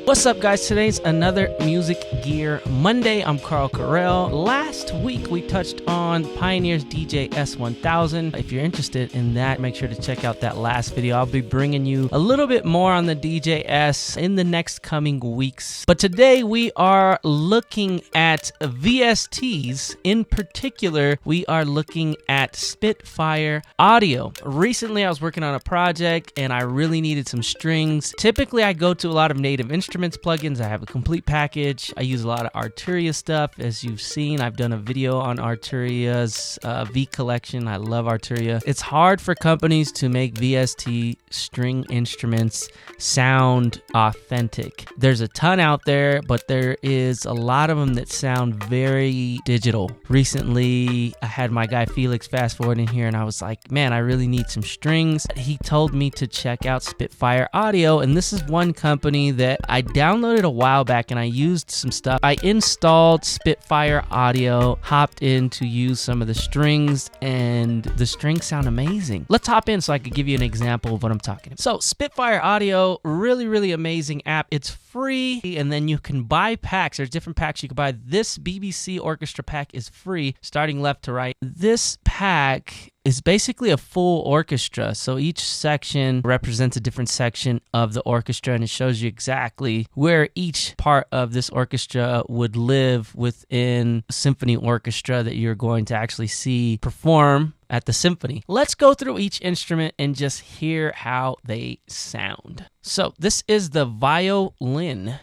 What's up, guys? Today's another Music Gear Monday. I'm Carl Carell. Last week we touched on Pioneer's DJ S1000. If you're interested in that, make sure to check out that last video. I'll be bringing you a little bit more on the DJ S in the next coming weeks. But today we are looking at VSTs. In particular, we are looking at Spitfire audio. Recently, I was working on a project and I really needed some strings. Typically, I go to a lot of native instruments plugins. I have a complete package. I use a lot of Arturia stuff. As you've seen, I've done a video on Arturia's V collection. I love Arturia. It's hard for companies to make VST string instruments sound authentic. There's a ton out there, but there is a lot of them that sound very digital. Recently, I had my guy Felix fast forward in here and I was like, man, I really need some strings. He told me to check out Spitfire Audio, and this is one company that I downloaded a while back and I used some stuff. I installed Spitfire Audio, hopped in to use some of the strings, and the strings sound amazing. Let's hop in so I could give you an example of what I'm talking about. So Spitfire Audio, really amazing app. It's free, and then you can buy packs. There's different packs you can buy. This BBC Orchestra pack is free, starting left to right. This pack is basically a full orchestra. So each section represents a different section of the orchestra, and it shows you exactly where each part of this orchestra would live within a symphony orchestra that you're going to actually see perform at the symphony. Let's go through each instrument and just hear how they sound. So this is the violin.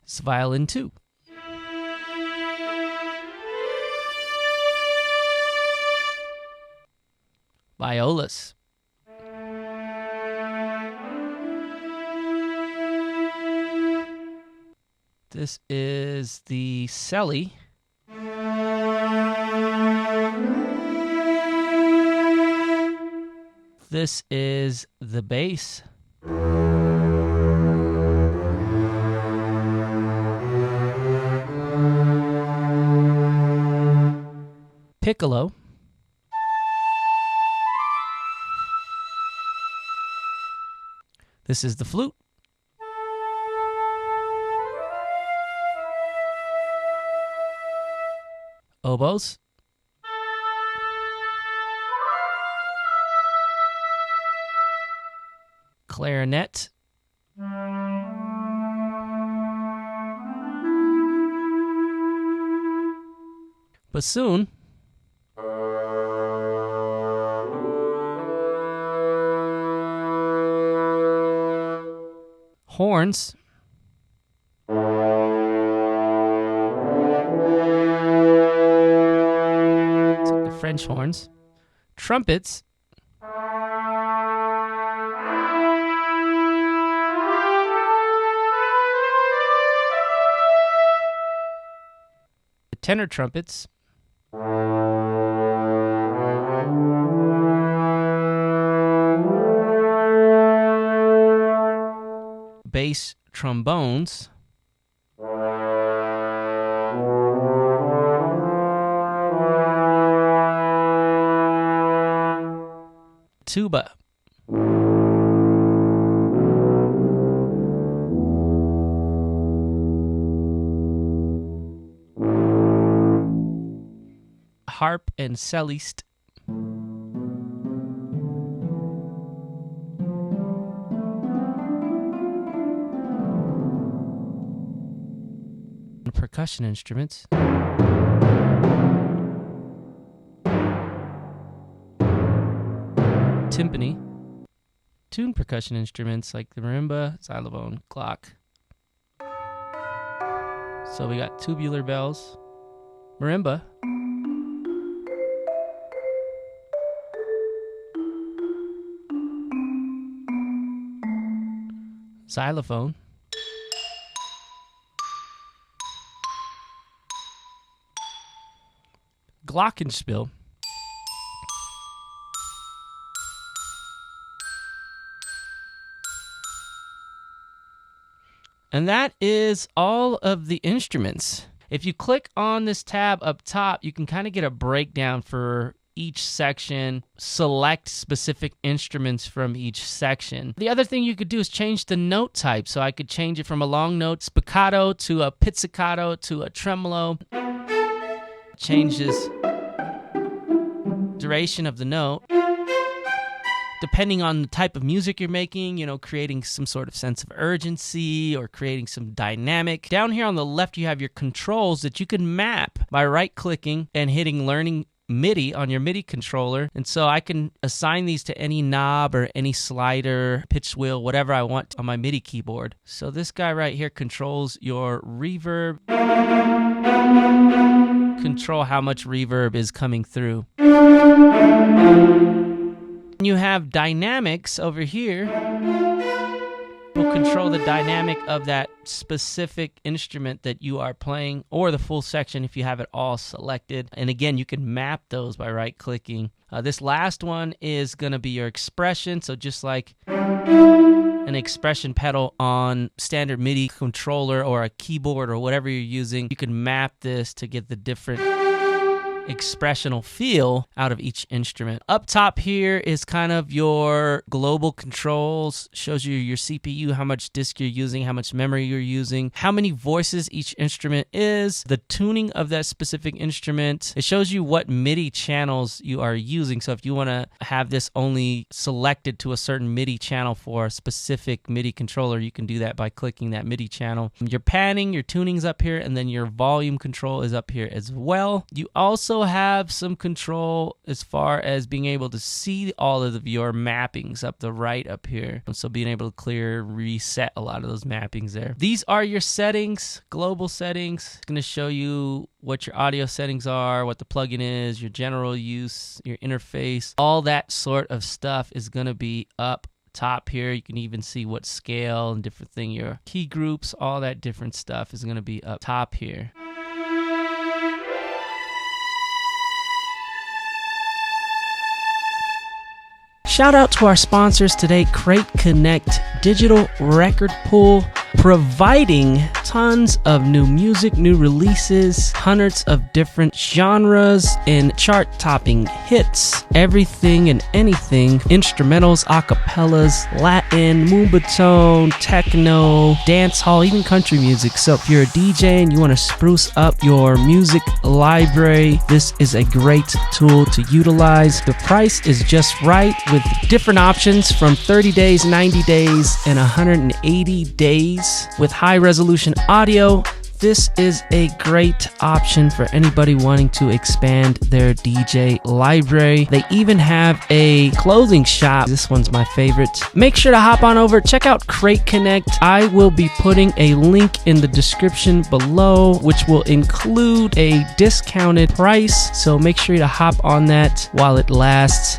It's violin 2. Violas. This is the cello. This is the bass. Piccolo. This is the flute. Oboes. Clarinet. Bassoon. Horns. It's like the French horns. Trumpets. The tenor trumpets. Bass trombones. Tuba. Harp and cellist. Percussion instruments. Timpani. Tuned percussion instruments like the marimba, xylophone, clock. So we got tubular bells, marimba, xylophone, glockenspiel, and that is all of the instruments. If you click on this tab up top, you can kind of get a breakdown for each section, select specific instruments from each section. The other thing you could do is change the note type. So I could change it from a long note spiccato to a pizzicato to a tremolo. Changes duration of the note. Depending on the type of music you're making, creating some sort of sense of urgency or creating some dynamic. Down here on the left, you have your controls that you can map by right-clicking and hitting Learning MIDI on your MIDI controller. And so I can assign these to any knob or any slider, pitch wheel, whatever I want on my MIDI keyboard. So this guy right here controls your reverb. Control how much reverb is coming through. You have dynamics over here. Will control the dynamic of that specific instrument that you are playing, or the full section if you have it all selected. And again, you can map those by right-clicking. This last one is going to be your expression. So just like an expression pedal on standard MIDI controller or a keyboard or whatever you're using, you can map this to get the different expressional feel out of each instrument. Up top here is kind of your global controls, shows you your CPU, how much disk you're using, how much memory you're using, how many voices each instrument is, the tuning of that specific instrument. It shows you what MIDI channels you are using. So if you want to have this only selected to a certain MIDI channel for a specific MIDI controller, you can do that by clicking that MIDI channel. Your panning, your tuning's up here, and then your volume control is up here as well. You also have some control as far as being able to see all of your mappings up the right up here. And so being able to reset a lot of those mappings there. These are your settings, global settings. It's going to show you what your audio settings are, what the plugin is, your general use, your interface. All that sort of stuff is going to be up top here. You can even see what scale and different thing, your key groups, all that different stuff is going to be up top here. Shout out to our sponsors today, Crate Connect Digital Record Pool, providing tons of new music, new releases, hundreds of different genres and chart-topping hits, everything and anything, instrumentals, acapellas, Latin, moombahton, techno, dance hall, even country music. So if you're a DJ and you want to spruce up your music library, this is a great tool to utilize. The price is just right with different options from 30 days, 90 days, and 180 days with high resolution audio. This is a great option for anybody wanting to expand their DJ library. They even have a clothing shop. This one's my favorite. Make sure to hop on over, check out Crate Connect. I will be putting a link in the description below, which will include a discounted price. So make sure to hop on that while it lasts.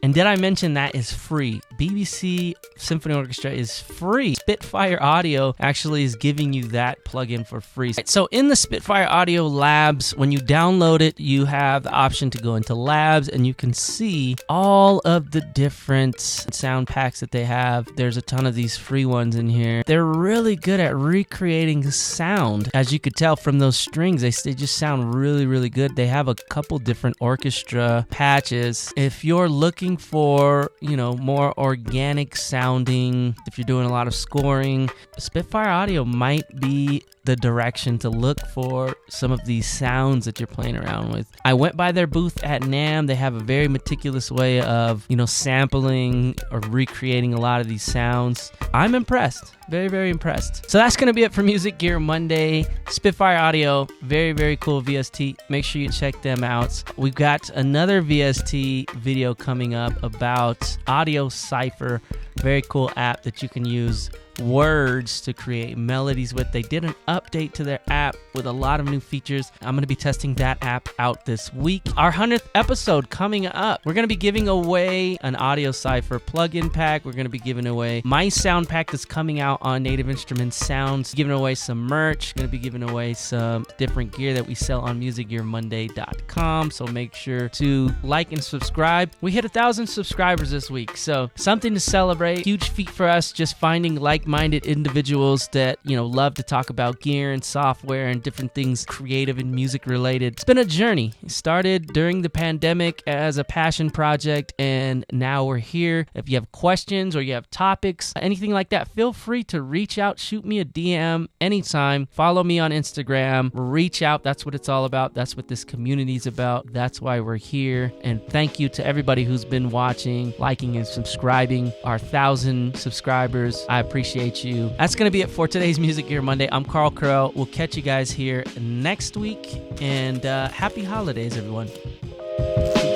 And did I mention that is free? BBC Symphony Orchestra is free. Spitfire Audio actually is giving you that plugin for free. So in the Spitfire Audio Labs, when you download it, you have the option to go into Labs and you can see all of the different sound packs that they have. There's a ton of these free ones in here. They're really good at recreating sound. As you could tell from those strings, they just sound really, really good. They have a couple different orchestra patches. If you're looking for, more organic sounding, if you're doing a lot of scoring, Spitfire Audio might be the direction to look for some of these sounds that you're playing around with. I went by their booth at NAMM. They have a very meticulous way of, sampling or recreating a lot of these sounds. I'm impressed. Very, very impressed. So that's going to be it for Music Gear Monday. Spitfire Audio, very, very cool VST. Make sure you check them out. We've got another VST video coming up about Audio Cypher. Very cool app that you can use words to create melodies with. They did an update to their app with a lot of new features. I'm going to be testing that app out this week. Our 100th episode coming up. We're going to be giving away an Audio Cypher plugin pack. We're going to be giving away my sound pack that's coming out on Native Instruments Sounds. Giving away some merch. Going to be giving away some different gear that we sell on musicgearmonday.com. So make sure to like and subscribe. We hit 1,000 subscribers this week, so something to celebrate. Huge feat for us, just finding like like-minded individuals that, love to talk about gear and software and different things creative and music related. It's been a journey. It started during the pandemic as a passion project, and now we're here. If you have questions or you have topics, anything like that, feel free to reach out, shoot me a DM anytime. Follow me on Instagram, reach out. That's what it's all about. That's what this community is about. That's why we're here. And thank you to everybody who's been watching, liking, and subscribing. Our 1,000 subscribers, I appreciate you. That's going to be it for today's Music Gear Monday. I'm Carl Carell. We'll catch you guys here next week, and happy holidays, everyone. Peace.